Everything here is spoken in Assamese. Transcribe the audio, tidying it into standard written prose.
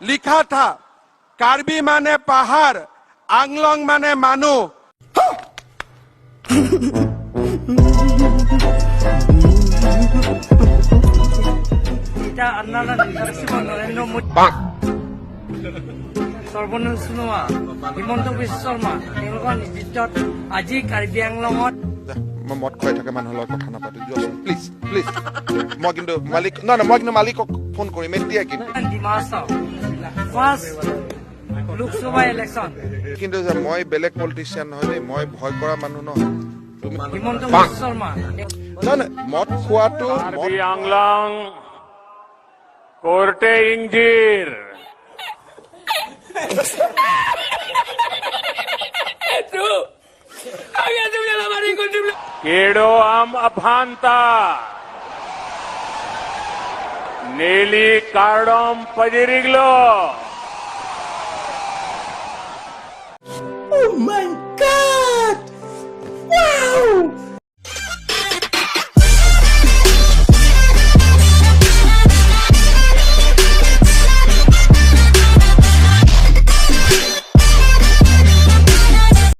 लिखा था कार्बी माने पहाड़, आंगलोंग माने मानु। नरेंद्र मोदी सर्वनंद सोनोवाल हिमন্ত বিশ্ব শৰ্মা তেওঁলোকৰ নেতৃত্বত আজি কাৰ্বি আংলঙত মই মদ খুৱাই থাকে মানুহৰ লগত কথা নাপাতো যোৱাচোন প্লিজ প্লিজ মই কিন্তু মালিক মই কিন্তু মালিকক ফোন কৰিম এতিয়া ডিমাছা ফাৰ্ষ্ট লোকসভা ইলেকশ্যন কিন্তু মই বেলেগ পলিটিচিয়ান নহয় দেই মই ভয় কৰা মানুহ নহয় হিমন্ত বিশ্ব শৰ্মা নহয় মদ খোৱাটো কাৰ্বি আংলং কোৰ্টে ইঞ্জিৰ केड़ो आम अफांता नीली कार्डम पजिरिगलो Oh my